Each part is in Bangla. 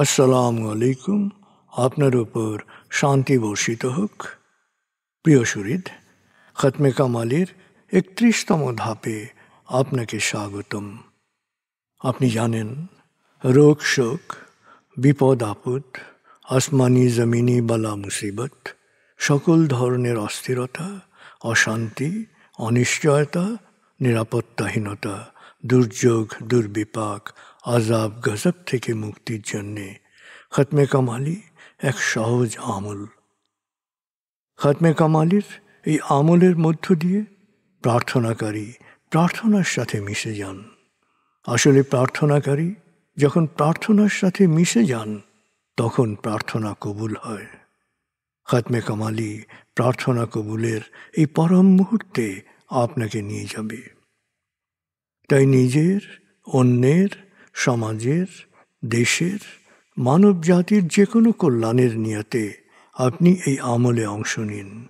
আসসালামু আলাইকুম। আপনার উপর শান্তি বর্ষিত হোক। প্রিয় সুহৃদ, খতমে কামালের ৩১তম ধাপে আপনাকে স্বাগতম। আপনি জানেন, রোগ শোক, বিপদ আপদ, আসমানি জমিনি বালা মুসিবত, সকল ধরনের অস্থিরতা, অশান্তি, অনিশ্চয়তা, নিরাপত্তাহীনতা, দুর্যোগ, দুর্বিপাক, আজাব গজব থেকে মুক্তির জন্যে খতমে কামালি এক সহজ আমল। খতমে কামালির এই আমলের মধ্য দিয়ে প্রার্থনাকারী প্রার্থনার সাথে মিশে যান। আসলে প্রার্থনাকারী যখন প্রার্থনার সাথে মিশে যান, তখন প্রার্থনা কবুল হয়। খতমে কামালি প্রার্থনা কবুলের এই পরম মুহূর্তে আপনাকে নিয়ে যাবে। তাই নিজের, অন্যের, সমাজের, দেশের, মানব জাতির যে কোনো কল্যাণের নিয়তে আপনি এই আমলে অংশ নিন।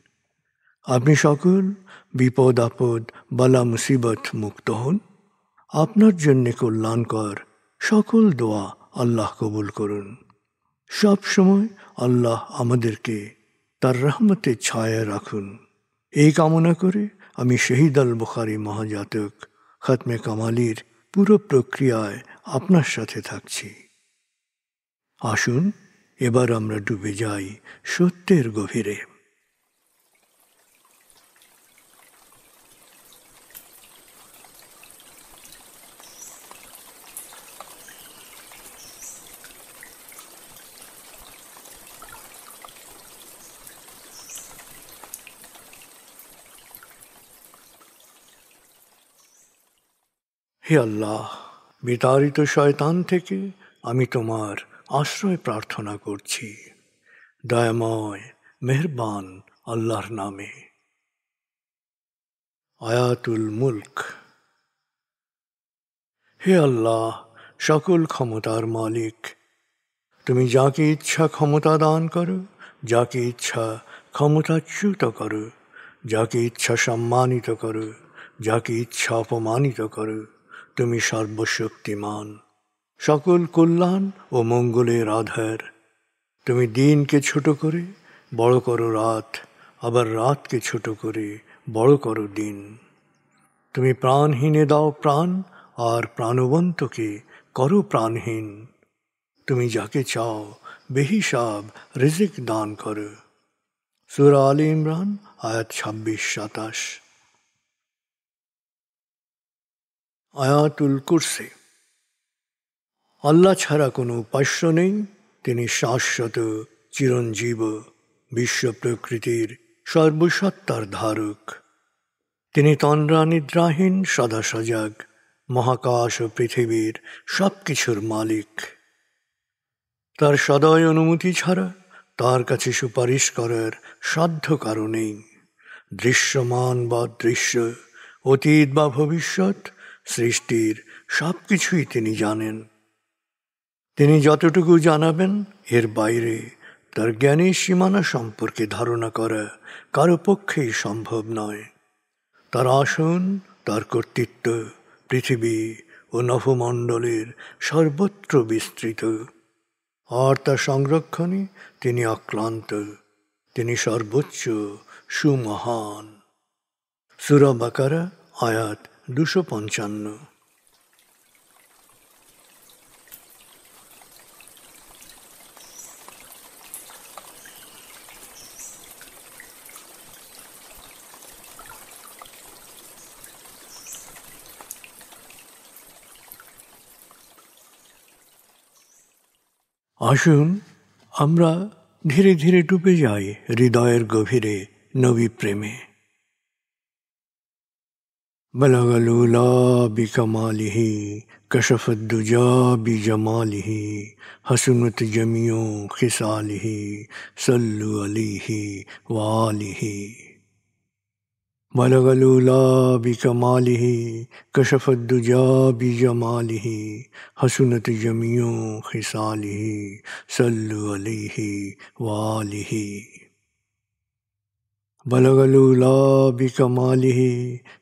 আপনি সকল বিপদ আপদ, বালা মুসিবত মুক্ত হন। আপনার জন্যে কল্যাণকর সকল দোয়া আল্লাহ কবুল করুন। সব সময় আল্লাহ আমাদেরকে তার রহমতের ছায়ায় রাখুন। এই কামনা করে আমি শহীদ আল বুখারী মহাজাতক খতমে কামালির পুরো প্রক্রিয়ায় আপনার সাথে থাকছি। আসুন এবার আমরা ডুবে যাই সত্যের গভীরে। হে আল্লাহ, বিতাড়িত শয়তান থেকে আমি তোমার আশ্রয় প্রার্থনা করছি। দয়াময় মেহেরবান আল্লাহর নামে। আয়াতুল মুলক। হে আল্লাহ, সকল ক্ষমতার মালিক, তুমি যাকে ইচ্ছা ক্ষমতা দান করো, যাকে ইচ্ছা ক্ষমতাচ্যুত করো, যাকে ইচ্ছা সম্মানিত করো, যাকে ইচ্ছা অপমানিত করো। তুমি সর্বশক্তিমান, সকল কল্যাণ ও মঙ্গলের আধার। তুমি দিনকে ছোট করে বড় করো রাত, আবার রাতকে ছোট করে বড় করো দিন। তুমি প্রাণহীনে দাও প্রাণ, আর প্রাণবন্তকে করো প্রাণহীন। তুমি যাকে চাও বেহিসাব রিজিক দান করো। সূরা আলে ইমরান আয়াত ২৬-২৭। আয়াতুল কুরসি। আল্লাহ ছাড়া কোনো উপাস্য নেই। তিনি শাশ্বত, চিরঞ্জীব, বিশ্ব প্রকৃতির সর্বসত্তার ধারক। তিনি তন্দ্রা নিদ্রাহীন, সদা সজাগ, মহাকাশ ও পৃথিবীর সব কিছুর মালিক। তার সদয় অনুমতি ছাড়া তার কাছে সুপারিশ করার সাধ্য কারো নেই। দৃশ্যমান বা দৃশ্য, অতীত বা ভবিষ্যৎ, সৃষ্টির সব কিছুই তিনি জানেন। তিনি যতটুকু জানাবেন, এর বাইরে তার জ্ঞানের সীমানা সম্পর্কে ধারণা করা কারো পক্ষেই সম্ভব নয়। তার আসন, তার কর্তৃত্ব পৃথিবী ও নভমণ্ডলের সর্বত্র বিস্তৃত, আর তার সংরক্ষণে তিনি অক্লান্ত। তিনি সর্বোচ্চ, সুমহান। সূরা বাকারা আয়াত ২৫৫। আসুন আমরা ধীরে ধীরে ডুবে যাই হৃদয়ের গভীরে নবী প্রেমে। বলগল উলা বিকমালিহি, কশফত দুজা বিজমালিহি, হসনত জমিও খিসালিহি, সল্লু আলিহি ওয়ালিহি। بلغ العلا بكماله كشف الدجى بجماله حسنت جميع خصاله صلوا عليه وآله بلغ العلا بكماله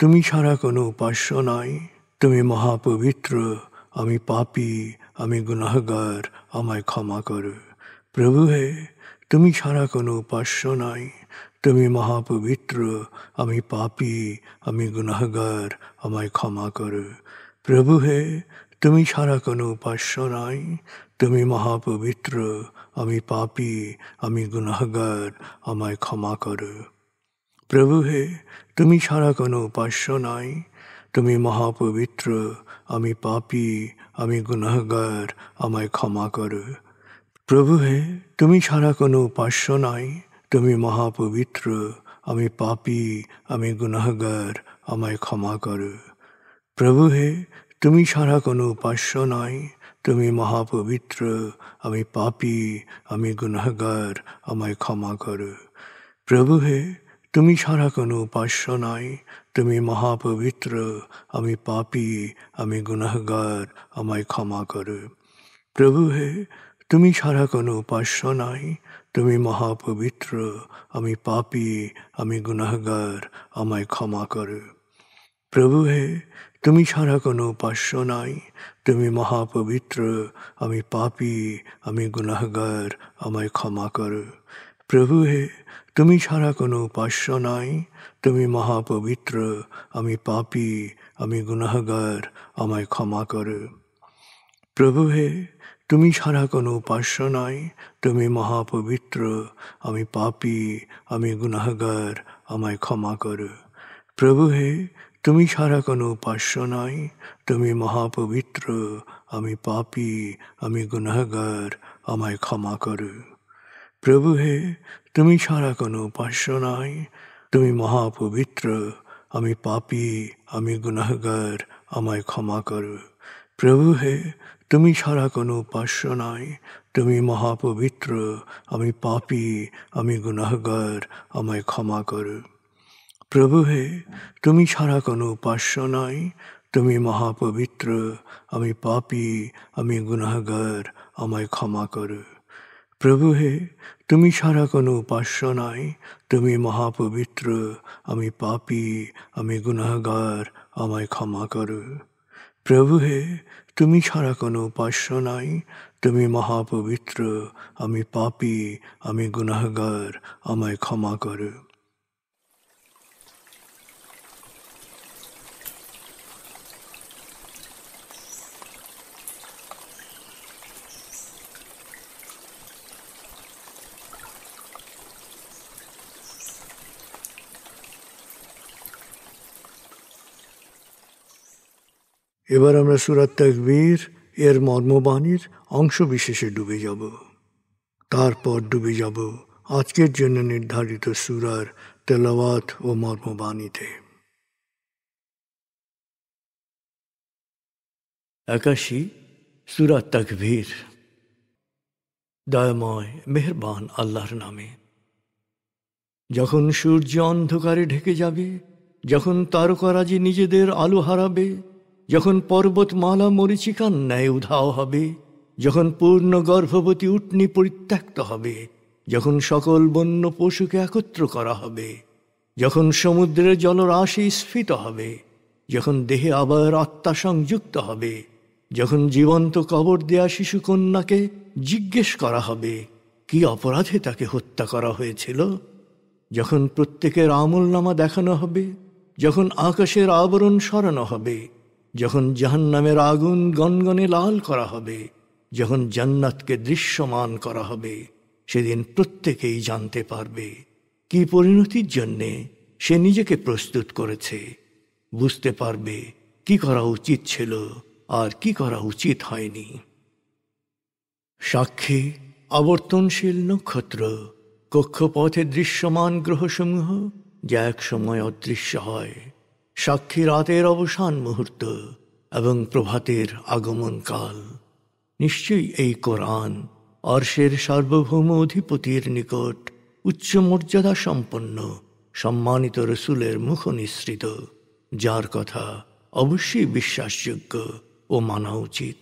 তুমি ছাড়া কোনো উপাস্য নাই। তুমি মহাপবিত্র, আমি পাপী, আমি গুনাহগার, আমায় ক্ষমা করো। প্রভু হে, তুমি ছাড়া কোনো উপাস্য নাই। তুমি মহাপবিত্র, আমি পাপী, আমি গুনাহগার, আমায় ক্ষমা করো। প্রভু হে, তুমি ছাড়া কোনো উপাস্য নাই। তুমি মহাপবিত্র, আমি পাপী, আমি গুনাহগার, আমায় ক্ষমা করো। প্রভু হে, তুমি ছাড়া কোনো উপাস্য নাই। তুমি মহাপবিত্র, আমি পাপী, আমি গুনাহগার, আমায় ক্ষমা করো। প্রভু হে, তুমি ছাড়া কোনো উপাস্য নাই। তুমি মহাপবিত্র, আমি পাপী, আমি গুনাহগার, আমায় ক্ষমা করো। প্রভু হে, তুমি ছাড়া কোনো উপাস্য নাই। তুমি মহাপবিত্র, আমি পাপী, আমি গুনাহগার, আমায় ক্ষমা করো। প্রভু হে, তুমি ছাড়া কোনো উপাস্য নাই। তুমি মহাপবিত্র, আমি পাপী, আমি গুনাহগার, আমায় ক্ষমা করো। প্রভু হে, তুমি ছাড়া কোনো উপাস্য নাই। তুমি মহাপবিত্র, আমি পাপী, আমি গুনাহগার, আমায় ক্ষমা করো। প্রভু হে, তুমি ছাড়া কোনো উপাস্য নাই। তুমি মহাপবিত্র, আমি পাপী, আমি গুনাহগার, আমায় ক্ষমা করো। প্রভু হে, তুমি ছাড়া কোনো উপাস্য নাই। তুমি মহাপবিত্র, আমি পাপী, আমি গুনাহগার, আমায় ক্ষমা করো। প্রভু হে, তুমি ছাড়া কোনো উপাস্য নাই। তুমি মহাপবিত্র, আমি পাপী, আমি গুনাহগার, আমায় ক্ষমা করো। প্রভু হে, তুমি ছাড়া কোনো উপাস্য নাই। তুমি মহাপবিত্র, আমি পাপী, আমি গুনাহগার, আমায় ক্ষমা করো। প্রভু হে, তুমি ছাড়া কোনো উপাস্য নাই। তুমি মহাপবিত্র, আমি পাপী, আমি গুনাহগার, আমায় ক্ষমা করো। প্রভু হে, তুমি ছাড়া কোনো উপাস্য নাই। তুমি মহাপবিত্র, আমি পাপী, আমি গুনাহগার, আমায় ক্ষমা করো। প্রভু হে, তুমি ছাড়া কোনো উপাস্য নাই। তুমি মহাপবিত্র, আমি পাপী, আমি গুনাহগার, আমায় ক্ষমা করো। প্রভু হে, তুমি ছাড়া কোনো উপাস্য নাই। তুমি মহাপবিত্র, আমি পাপী, আমি গুনাহগার, আমায় ক্ষমা করো। প্রভু হে, তুমি ছাড়া কোনো উপাস্য নাই। তুমি মহাপবিত্র, আমি পাপী, আমি গুনাহগার, আমায় ক্ষমা করো। এবার আমরা সূরা তাকবীর এর মর্মবাণীর অংশ বিশেষে ডুবে যাব। তারপর ডুবে যাব আজকের জন্য নির্ধারিত সূরার তেলাওয়াত ও মর্মবাণীতে। 81 সূরা তাকবীর। দয়াময় মেহেরবান আল্লাহর নামে। যখন সূর্য অন্ধকারে ঢেকে যাবে, যখন তারকারাজি নিজেদের আলো হারাবে, যখন পর্বতমালা মরীচিকার ন্যায় উধাও হবে, যখন পূর্ণ গর্ভবতী উটনী পরিত্যক্ত হবে, যখন সকল বন্য পশুকে একত্র করা হবে, যখন সমুদ্রের জলরাশি স্ফীত হবে, যখন দেহে আবার আত্মা সংযুক্ত হবে, যখন জীবন্ত কবর দেয়া শিশুকন্যাকে জিজ্ঞেস করা হবে কি অপরাধে তাকে হত্যা করা হয়েছিল, যখন প্রত্যেকের আমলনামা দেখানো হবে, যখন আকাশের আবরণ সরানো হবে, যখন জাহান্নামের আগুন গনগনে লাল করা হবে, যখন জান্নাতকে দৃশ্যমান করা হবে, সেদিন প্রত্যেকেই জানতে পারবে কি পরিণতির জন্যে সে নিজেকে প্রস্তুত করেছে, বুঝতে পারবে কি করা উচিত ছিল আর কি করা উচিত হয়নি। সাক্ষী আবর্তনশীল নক্ষত্র, কক্ষপথে দৃশ্যমান গ্রহসমূহ যা এক সময় অদৃশ্য হয়, সাক্ষী রাতের অবসান মুহূর্ত এবং প্রভাতের আগমন কাল। নিশ্চয়ই এই কোরআন আরশের সার্বভৌম অধিপতির নিকট উচ্চ মর্যাদা সম্পন্ন সম্মানিত রসুলের মুখ নিঃসৃত, যার কথা অবশ্যই বিশ্বাসযোগ্য ও মানা উচিত।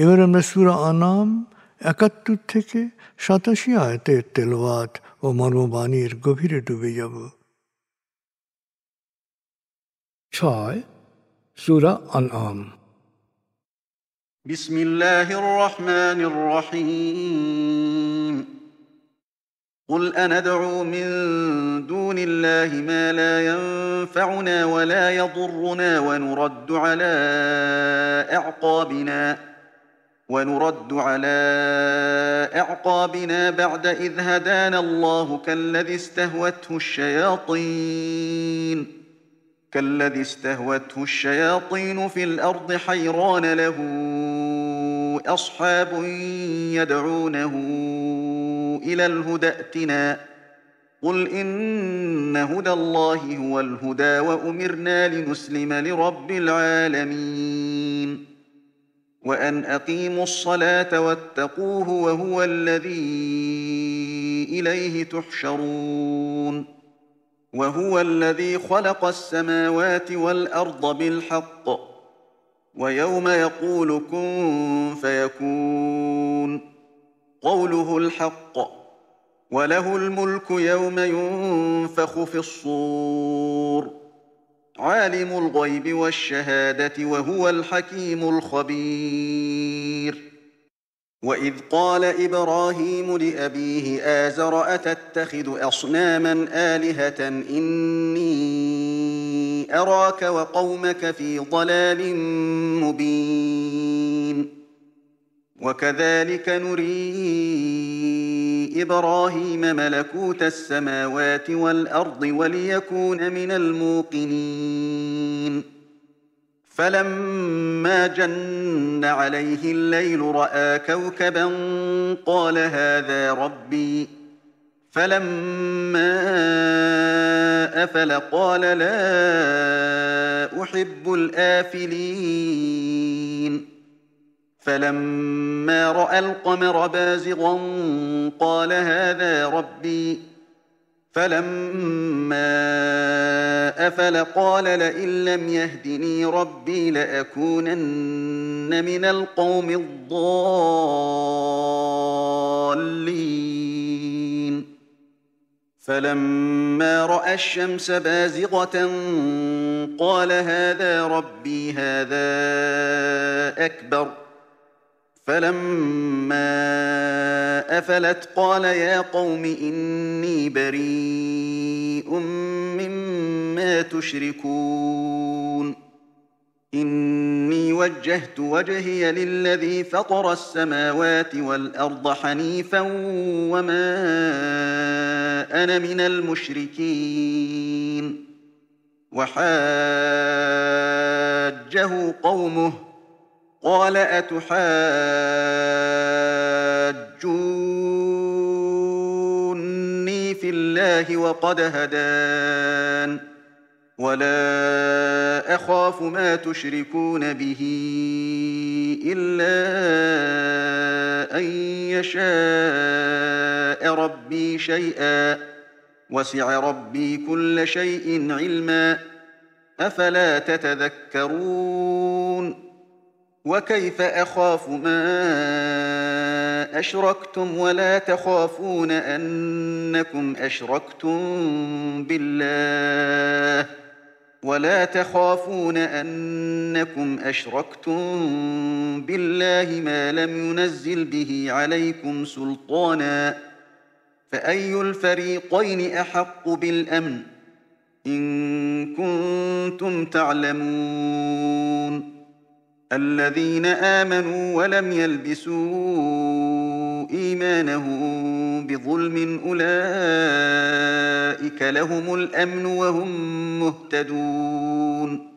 এবার আমরা সূরা আনাম ৭১ থেকে ৮৭ আয়াতের তেলাওয়াত ও মর্মবাণীর গভীরে ডুবে যাব। ৬ সূরা আনআম। বিসমিল্লাহির রহমানির রহিম। قل أندعو من دون الله ما لا ينفعنا ولا يضرنا ونرد على أعقابنا بعد إذ هدانا الله كالذي استهوته الشياطين في الأرض حيران له أصحاب يدعونه إلى الهدى ائتنا قل إن هدى الله هو الهدى وأمرنا لنسلم لرب العالمين وأن أقيموا الصلاة واتقوه وهو الذي إليه تحشرون وهو الذي خلق السماوات والأرض بالحق ويوم يقول كن فيكون قوله الحق وله الملك يوم ينفخ في الصور عالم الغيب والشهادة وهو الحكيم الخبير وإذ قال إبراهيم لأبيه آزر أتتخذ أصناما آلهة إني أراك وقومك في ضلال مبين وكذلك نري إبراهيم ملكوت السماوات والأرض وليكون من الموقنين فلما جن عليه الليل رأى كوكبا قال هذا ربي فلما أفل قال لا أحب الآفلين فلما رأى القمر بازغا قال هذا ربي فلما أفل قال لئن لم يهدني ربي لأكونن من القوم الضالين فلما رأى الشمس بازغة قال هذا ربي هذا أكبر فلما أفلت قال يا قوم إني بريء مما تشركون إني وجهت وجهي للذي فطر السماوات والأرض حنيفا وما أنا من المشركين وحاجه قومه قال أتحاجوني في الله وقد هدان ولا أخاف ما تشركون به إلا أن يشاء ربي شيئا وسع ربي كل شيء علما أفلا تتذكرون وكيف أخاف ما أشركتم ولا تخافون أنكم أشركتم بالله ما لم ينزل به عليكم سلطانا فأي الفريقين أحق بالأمن إن كنتم تعلمون الذين آمنوا ولم يلبسوا إيمانهم بظلم أولئك لهم الأمن وهم مهتدون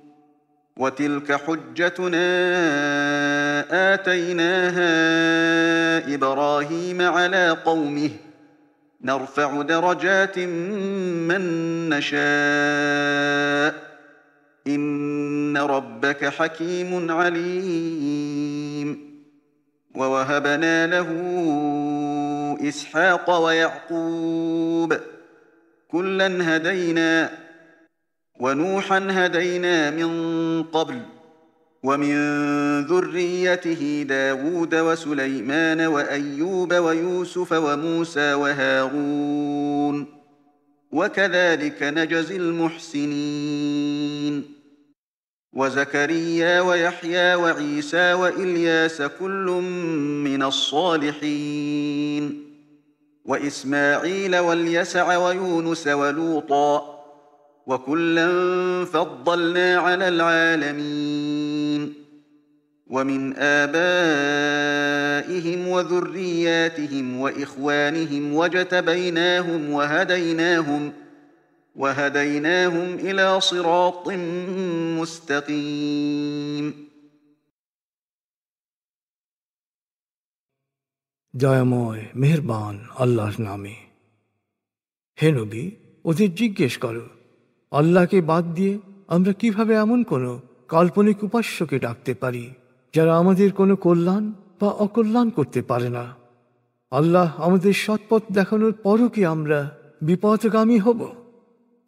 وتلك حجتنا آتيناها إبراهيم على قومه نرفع درجات من نشاء إن ربك حكيم عليم ووهبنا له إسحاق ويعقوب كلا هدينا ونوحا هدينا من قبل ومن ذريته داود وسليمان وأيوب ويوسف وموسى وهارون وكذلك نجزي المحسنين وزكريا ويحيى وعيسى وإلياس كل من الصالحين وإسماعيل واليسع ويونس ولوطا وكلا فضلنا على العالمين ومن آبائهم وذرياتهم وإخوانهم واجتبيناهم وهديناهم إلى صراط مستقيم দয়াময় মেহেরবান আল্লাহর নামে। হে নবী, ওদের জিজ্ঞেস করো, আল্লাহকে বাদ দিয়ে আমরা কিভাবে এমন কোনো কাল্পনিক উপাস্যকে ডাকতে পারি যারা আমাদের কোনো কল্যাণ বা অকল্যাণ করতে পারে না। আল্লাহ আমাদের সৎপথ দেখানোর পরও কি আমরা বিপথগামী হব?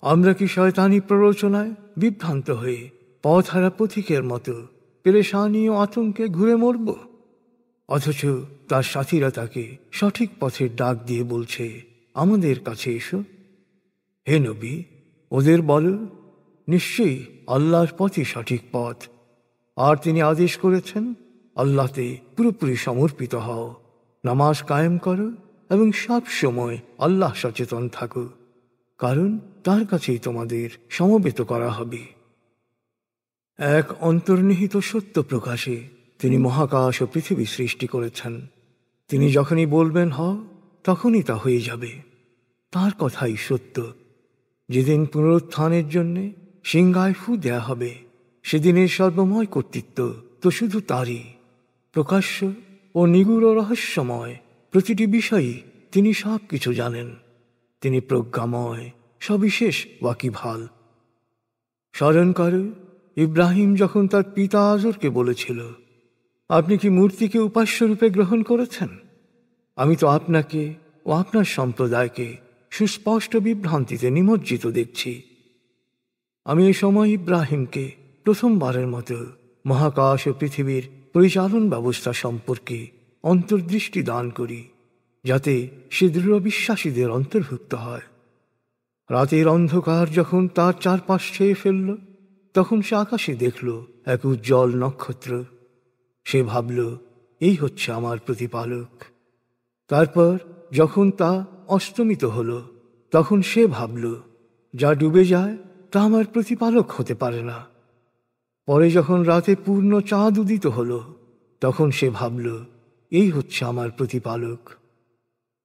আমরা কি শয়তানি প্ররোচনায় বিভ্রান্ত হয়ে পথহারা পথিকের মতো পেরেশানি ও আতঙ্কে ঘুরে মরব? অথচ তার সাথীরা তাকে সঠিক পথের ডাক দিয়ে বলছে, আমাদের কাছে এসো। হে নবী, ওদের বল, নিশ্চয়ই আল্লাহর পথই সঠিক পথ, আর তিনি আদেশ করেছেন আল্লাহতে পুরোপুরি সমর্পিত হও, নামাজ কায়েম করো এবং সব সময় আল্লাহ সচেতন থাকো, কারণ তার কাছেই তোমাদের সমবেত করা হবে। এক অন্তর্নিহিত সত্য প্রকাশে তিনি মহাকাশ ও পৃথিবী সৃষ্টি করেছেন। তিনি যখনই বলবেন হও, তখনই তা হয়ে যাবে। তার কথাই সত্য। যেদিন পুনরুত্থানের জন্যে সিংহায় ফু দেয়া হবে, সেদিনের সর্বময় কর্তৃত্ব তো শুধু তারই। প্রকাশ্য ও নিগূঢ় রহস্যময় প্রতিটি বিষয়ই তিনি সব কিছু জানেন। তিনি প্রজ্ঞাময়, সবিশেষ ওয়াকিবহাল। স্মরণ করো, ইব্রাহিম যখন তার পিতা আজরকে বলেছিল, আপনি কি মূর্তিকে উপাস্যরূপে গ্রহণ করেছেন? আমি তো আপনাকে ও আপনার সম্প্রদায়কে সুস্পষ্ট বিভ্রান্তিতে নিমজ্জিত দেখছি। আমি এই সময় ইব্রাহিমকে প্রথমবারের মতো মহাকাশ ও পৃথিবীর পরিচালন ব্যবস্থা সম্পর্কে অন্তর্দৃষ্টি দান করি, যাতে সে দৃঢ় বিশ্বাসীদের অন্তর্ভুক্ত হয়। রাতের অন্ধকার যখন তার চারপাশ ছেয়ে ফেলল, তখন সে আকাশে দেখল এক উজ্জ্বল নক্ষত্র। সে ভাবল, এই হচ্ছে আমার প্রতিপালক। তারপর যখন তা অস্তমিত হল, তখন সে ভাবল, যা ডুবে যায় তা আমার প্রতিপালক হতে পারে না। পরে যখন রাতে পূর্ণ চাঁদ উদিত হল, তখন সে ভাবল, এই হচ্ছে আমার প্রতিপালক।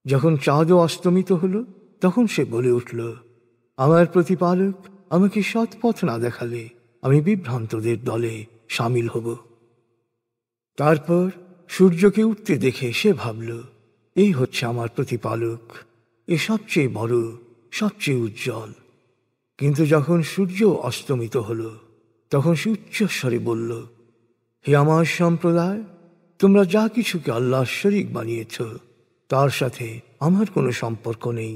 যখন চাঁদও অস্তমিত হল, তখন সে বলে উঠল, আমার প্রতিপালক আমাকে সৎপথ না দেখালে আমি বিভ্রান্তদের দলে সামিল হব। তারপর সূর্যকে উঠতে দেখে সে ভাবল, এই হচ্ছে আমার প্রতিপালক, এ সবচেয়ে বড়, সবচেয়ে উজ্জ্বল। কিন্তু যখন সূর্য অস্তমিত হল, তখন সে উচ্চস্বরে বলল, হে আমার সম্প্রদায়, তোমরা যা কিছুকে আল্লাহর শরীক বানিয়েছ, তার সাথে আমার কোনো সম্পর্ক নেই।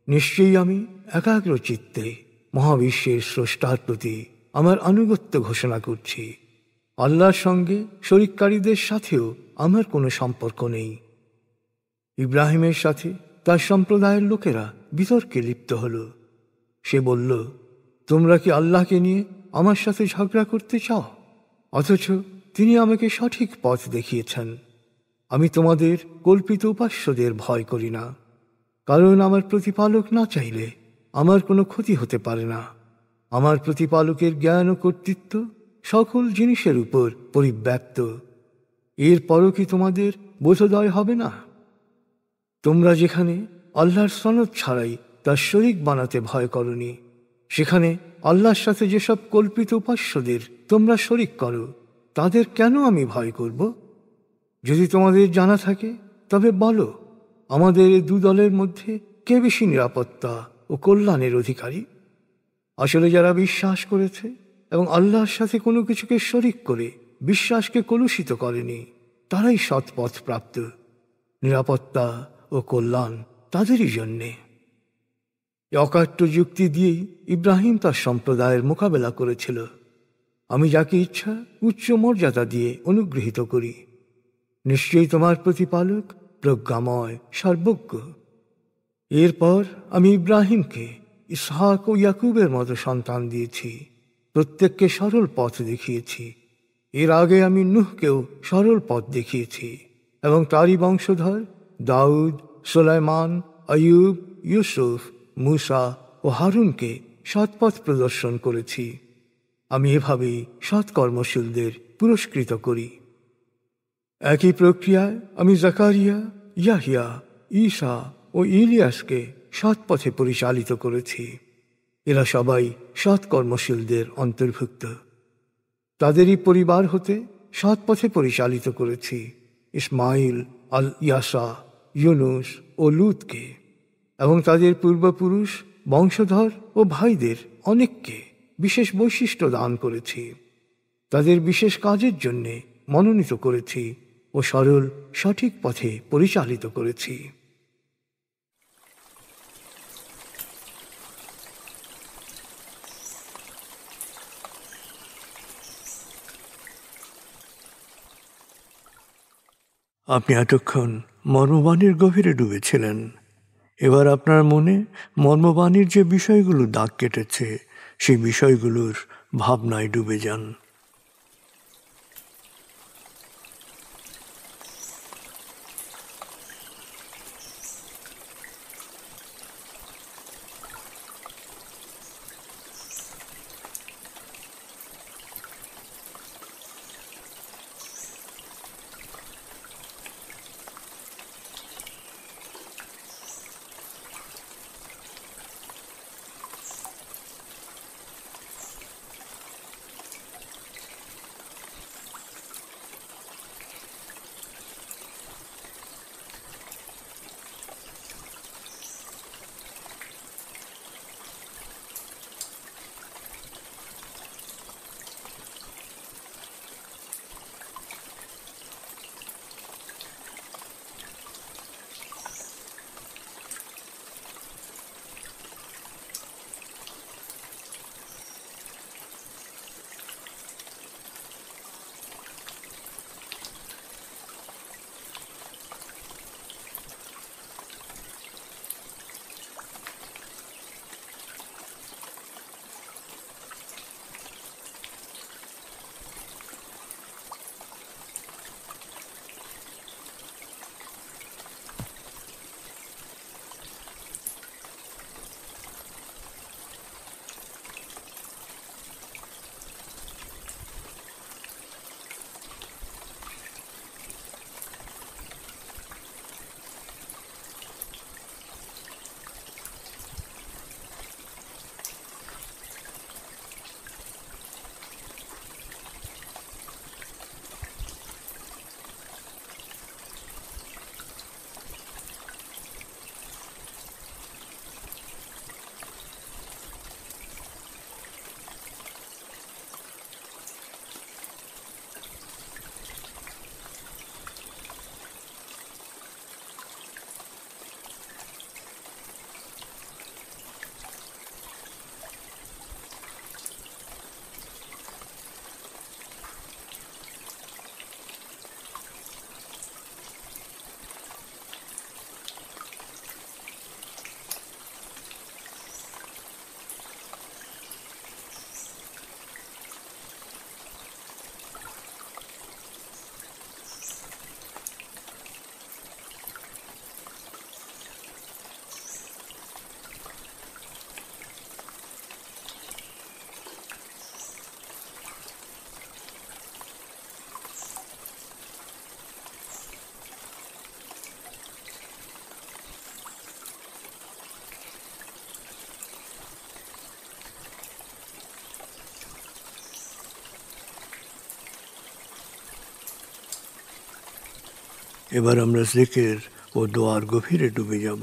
নিশ্চয়ই আমি একাগ্র চিত্তে মহাবিশ্বের স্রষ্টার প্রতি আমার আনুগত্য ঘোষণা করছি। আল্লাহর সঙ্গে শরিককারীদের সাথেও আমার কোনো সম্পর্ক নেই। ইব্রাহিমের সাথে তার সম্প্রদায়ের লোকেরা বিতর্কে লিপ্ত হল। সে বলল, তোমরা কি আল্লাহকে নিয়ে আমার সাথে ঝগড়া করতে চাও? অথচ তিনি আমাকে সঠিক পথ দেখিয়েছেন। আমি তোমাদের কল্পিত উপাস্যদের ভয় করি না, কারণ আমার প্রতিপালক না চাইলে আমার কোনো ক্ষতি হতে পারে না। আমার প্রতিপালকের জ্ঞান ও কর্তৃত্ব সকল জিনিসের উপর পরিব্যাপ্ত। এরপরও কি তোমাদের বোধোদয় হবে না? তোমরা যেখানে আল্লাহর সনদ ছাড়াই তার শরীক বানাতে ভয় করনি, সেখানে আল্লাহর সাথে যেসব কল্পিত উপাস্যদের তোমরা শরীক করো, তাদের কেন আমি ভয় করব? যদি তোমাদের জানা থাকে তবে বলো, আমাদের এই দু দলের মধ্যে কে বেশি নিরাপত্তা ও কল্যাণের অধিকারী? আসলে যারা বিশ্বাস করেছে এবং আল্লাহর সাথে কোনো কিছুকে শরীক করে বিশ্বাসকে কলুষিত করেনি, তারাই সৎপথ প্রাপ্ত। নিরাপত্তা ও কল্যাণ তাদেরই জন্যে। অকাট্য যুক্তি দিয়েই ইব্রাহিম তার সম্প্রদায়ের মোকাবেলা করেছিল। আমি যাকে ইচ্ছা উচ্চ মর্যাদা দিয়ে অনুগৃহীত করি। নিশ্চয়ই তোমার প্রতিপালক প্রজ্ঞাময়, সর্বজ্ঞ। এরপর আমি ইব্রাহিমকে ইসহাক ও ইয়াকুবের মতো সন্তান দিয়েছি, প্রত্যেককে সরল পথ দেখিয়েছি। এর আগে আমি নূহকেও সরল পথ দেখিয়েছি এবং তারই বংশধর দাউদ, সুলাইমান, আইয়ুব, ইউসুফ, মূসা ও হারুনকে সৎপথ প্রদর্শন করেছি। আমি এভাবেই সৎকর্মশীলদের পুরস্কৃত করি। একই প্রক্রিয়ায় আমি জাকারিয়া, ইয়াহিয়া, ঈসা ও ইলিয়াসকে সৎপথে পরিচালিত করেছি। এরা সবাই সৎকর্মশীলদের অন্তর্ভুক্ত। তাদেরই পরিবার হতে সৎপথে পরিচালিত করেছি ইসমাইল, আল ইয়াসা, ইউনুস ও লুতকে, এবং তাদের পূর্বপুরুষ, বংশধর ও ভাইদের অনেককে বিশেষ বৈশিষ্ট্য দান করেছি। তাদের বিশেষ কাজের জন্যে মনোনীত করেছি ও সরল সঠিক পথে পরিচালিত করেছি। আপনি এতক্ষণ মর্মবাণীর গভীরে ডুবেছিলেন। এবার আপনার মনে মর্মবাণীর যে বিষয়গুলো দাগ কেটেছে সেই বিষয়গুলোর ভাবনায় ডুবে যান। এবার আমরা জিকির ও দোয়ার গভীরে ডুবে যাব।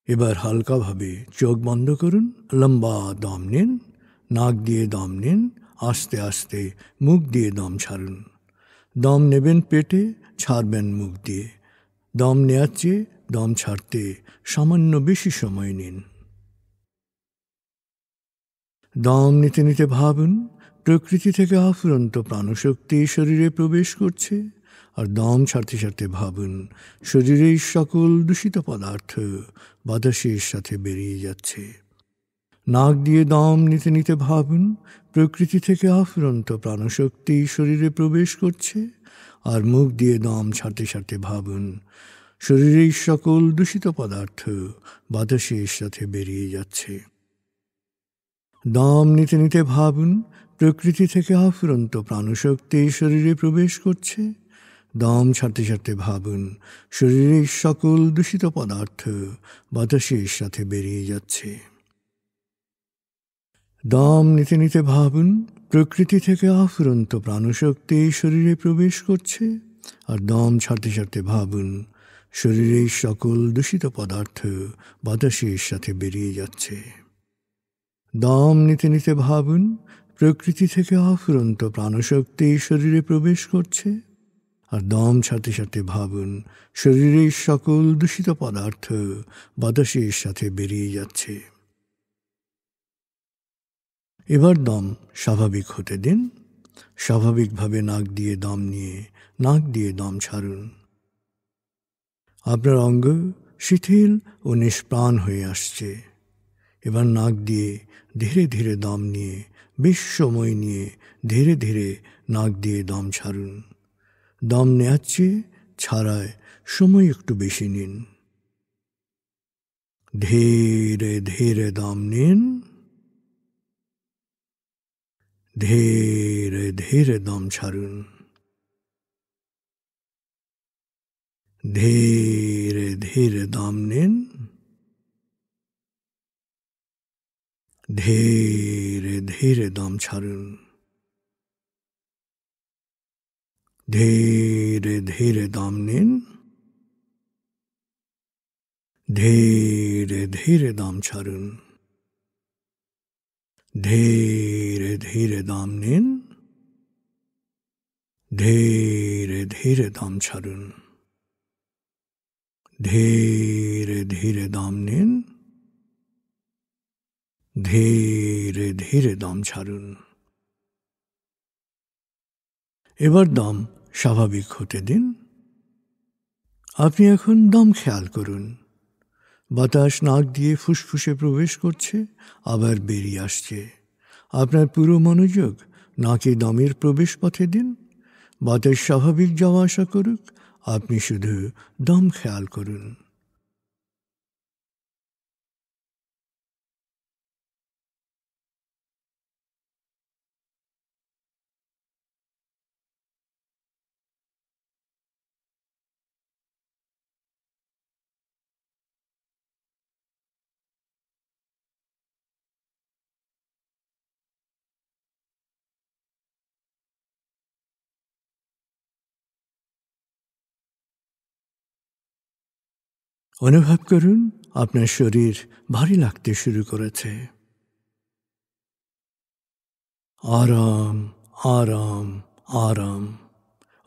এবার হালকাভাবে চোখ বন্ধ করুন, লম্বা দম নিন, নাক দিয়ে দম নিন, আস্তে আস্তে মুখ দিয়ে দম ছাড়ুন। দম নেবেন পেটে, ছাড়বেন মুখ দিয়ে। দম নেওয়ার চেয়ে দম ছাড়তে সামান্য বেশি সময় নিন। দম নিতে নিতে ভাবুন প্রকৃতি থেকে আফুরন্ত প্রাণশক্তি শরীরে প্রবেশ করছে, আর দম ছাড়তে ছাড়তে ভাবুন শরীরের সকল দূষিত পদার্থ বাতাসের সাথে বেরিয়ে যাচ্ছে। নাক দিয়ে দম নিতে নিতে ভাবুন প্রকৃতি থেকে আফুরন্ত প্রাণশক্তি শরীরে প্রবেশ করছে, আর মুখ দিয়ে দম ছাড়তে ছাড়তে ভাবুন শরীরের সকল দূষিত পদার্থ বাতাসের সাথে বেরিয়ে যাচ্ছে। দম নিতে নিতে ভাবুন প্রকৃতি থেকে আফুরন্ত প্রাণশক্তি শরীরে প্রবেশ করছে, দম ছাড়তে ছাড়তে ভাবুন শরীরের সকল দূষিত পদার্থ বাতাসের সাথে বেরিয়ে যাচ্ছে। দম নিতে নিতে ভাবুন প্রকৃতি থেকে আফুরন্ত প্রাণশক্তি শরীরে প্রবেশ করছে, আর দম ছাড়তে ছাড়তে ভাবুন শরীরের সকল দূষিত পদার্থ বাতাসের সাথে বেরিয়ে যাচ্ছে। দম নিতে নিতে ভাবুন প্রকৃতি থেকে আফুরন্ত প্রাণশক্তি শরীরে প্রবেশ করছে, আর দম ছাড়তে ছাড়তে ভাবুন শরীরের সকল দূষিত পদার্থ বাতাসের সাথে বেরিয়ে যাচ্ছে। এবার দম স্বাভাবিক হতে দিন। স্বাভাবিকভাবে নাক দিয়ে দম নিয়ে নাক দিয়ে দম ছাড়ুন। আপনার অঙ্গ শিথিল ও নিষ্প্রাণ হয়ে আসছে। এবার নাক দিয়ে ধীরে ধীরে দম নিয়ে বেশ সময় নিয়ে ধীরে ধীরে নাক দিয়ে দম ছাড়ুন। দম নেওয়ার চেয়ে ছাড়ায় সময় একটু বেশি নিন। ধীরে ধীরে দম নিন, ধীরে ধীরে দম ছাড়ুন। ধীরে ধীরে দম নিন, ধীরে ধীরে দম ছাড়ুন। ধীরে ধীরে দম নিন, ধীরে ধীরে দম ছাড়ুন। ধীরে ধীরে দম নিন, ধীরে ধীরে দম ছাড়ুন। ধীরে ধীরে দম নিন, ধীরে ধীরে দম ছাড়ুন। এবার দম স্বাভাবিক হতে দিন। আপনি এখন দম খেয়াল করুন। বাতাস নাক দিয়ে ফুসফুসে প্রবেশ করছে, আবার বেরিয়ে আসছে। আপনার পুরো মনোযোগ নাকে দমের প্রবেশ পথে দিন। বাতাস স্বাভাবিক যাওয়া আসা করুক, আপনি শুধু দম খেয়াল করুন। অনুভব করুন আপনার শরীর ভারী লাগতে শুরু করেছে। আরাম আরাম আরাম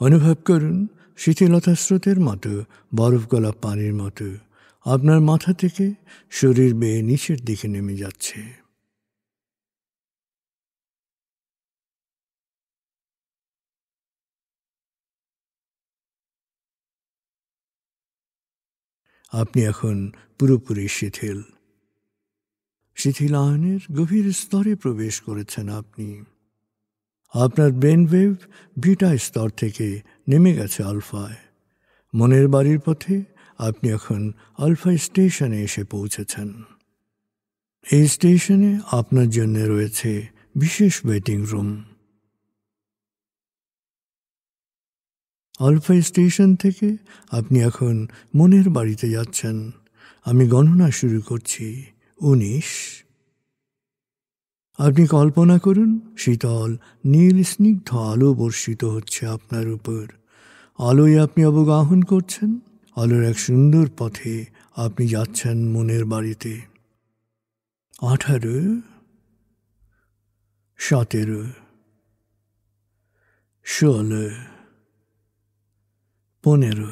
অনুভব করুন শিথিলতা স্রোতের মতো, বরফ গলা পানির মতো আপনার মাথা থেকে শরীর বেয়ে নিচের দিকে নেমে যাচ্ছে। আপনি এখন পুরোপুরি শিথিল। শিথিলায়নের গভীর স্তরে প্রবেশ করেছেন আপনি। আপনার ব্রেন ওয়েভ বিটা স্তর থেকে নেমে গেছে আলফায়। মনের বাড়ির পথে আপনি এখন আলফা স্টেশনে এসে পৌঁছেছেন। এই স্টেশনে আপনার জন্য রয়েছে বিশেষ ওয়েটিং রুম। আলফা স্টেশন থেকে আপনি এখন মনের বাড়িতে যাচ্ছেন। আমি গণনা শুরু করছি। 19। আপনি কল্পনা করুন শীতল নীল স্নিগ্ধ আলো বর্ষিত হচ্ছে আপনার উপর। আলোয় আপনি অবগাহন করছেন। আলোর এক সুন্দর পথে আপনি যাচ্ছেন মনের বাড়িতে। 18, 17, 16, 15,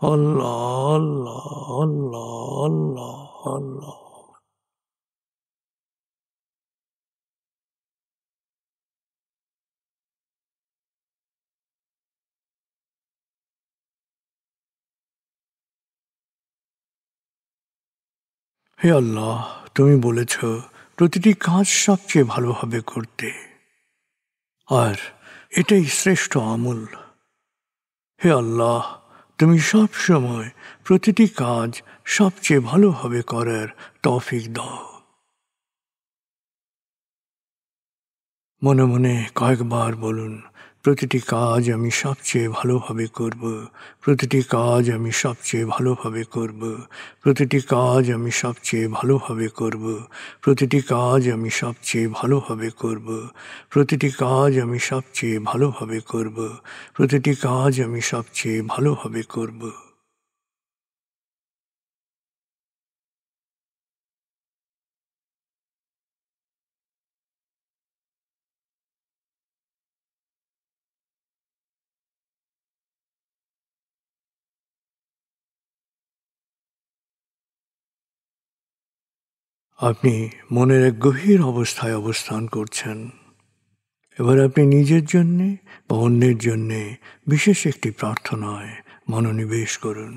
আল্লাহ আল্লাহ আল্লাহ আল্লাহ আল্লাহ। হে আল্লাহ, তুমি বলেছ প্রতিটি কাজ সবচেয়ে ভালোভাবে করতে, আর এটাই শ্রেষ্ঠ আমল। হে আল্লাহ, তুমি সব সময় প্রতিটি কাজ সবচেয়ে ভালোভাবে করার তৌফিক দাও। মনে মনে কয়েকবার বলুন, প্রতিটি কাজ আমি সবচেয়ে ভালোভাবে করব, প্রতিটি কাজ আমি সবচেয়ে ভালোভাবে করব, প্রতিটি কাজ আমি সবচেয়ে ভালোভাবে করব, প্রতিটি কাজ আমি সবচেয়ে ভালোভাবে করব, প্রতিটি কাজ আমি সবচেয়ে ভালোভাবে করব, প্রতিটি কাজ আমি সবচেয়ে ভালোভাবে করব। আপনি মনের এক গভীর অবস্থায় অবস্থান করছেন। এবার আপনি নিজের জন্যে বা অন্যের জন্যে বিশেষ একটি প্রার্থনায় মনোনিবেশ করুন।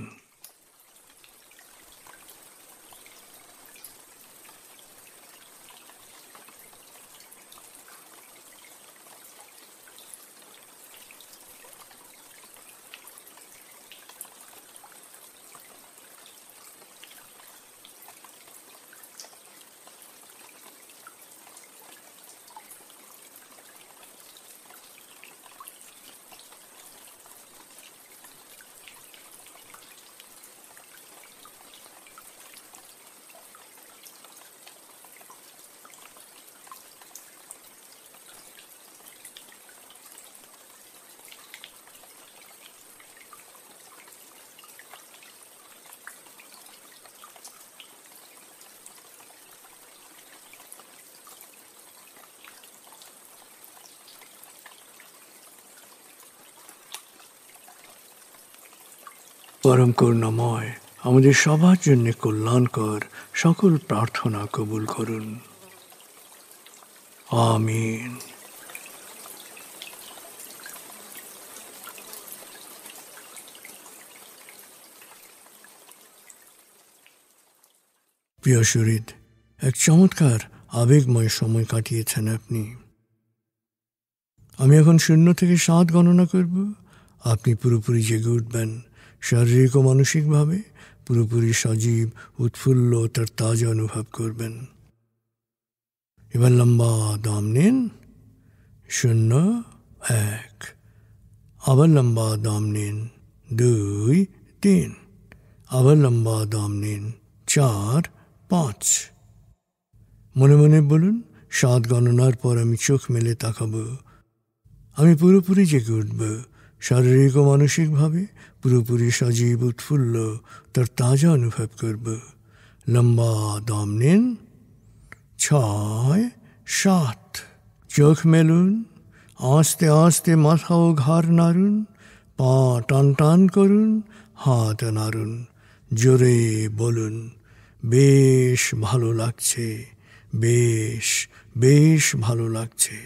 পরম করুণাময় আমাদের সবার জন্য কল্যাণকর সকল প্রার্থনা কবুল করুন। আমিন। প্রিয় শরীদ, এক চমৎকার আবেগময় সময় কাটিয়েছেন আপনি। আমি এখন 0 থেকে 7 গণনা করব। আপনি পুরোপুরি জেগে উঠবেন, শারীরিক ও মানসিকভাবে পুরোপুরি সজীব, উৎফুল্ল, তার তাজা অনুভব করবেন। এবার লম্বা দম নিন। 0, 1। আবার লম্বা দম নিন। 2, 3। আবার লম্বা দম নিন। 4, 5। মনে মনে বলুন, 7 গণনার পর আমি চোখ মেলে তাকাবো। আমি পুরোপুরি জেগে উঠব, শারীরিক ও মানসিকভাবে পুরোপুরি সজীব, উৎফুল্ল, তার তাজা অনুভব করব। লম্বা দম নিন। 6, 7। চোখ মেলুন, আস্তে আস্তে মাথা ও ঘাড় নাড়ুন, পা টান টান করুন, হাত নাড়ুন, জোরে বলুন, বেশ ভালো লাগছে, বেশ বেশ ভালো লাগছে।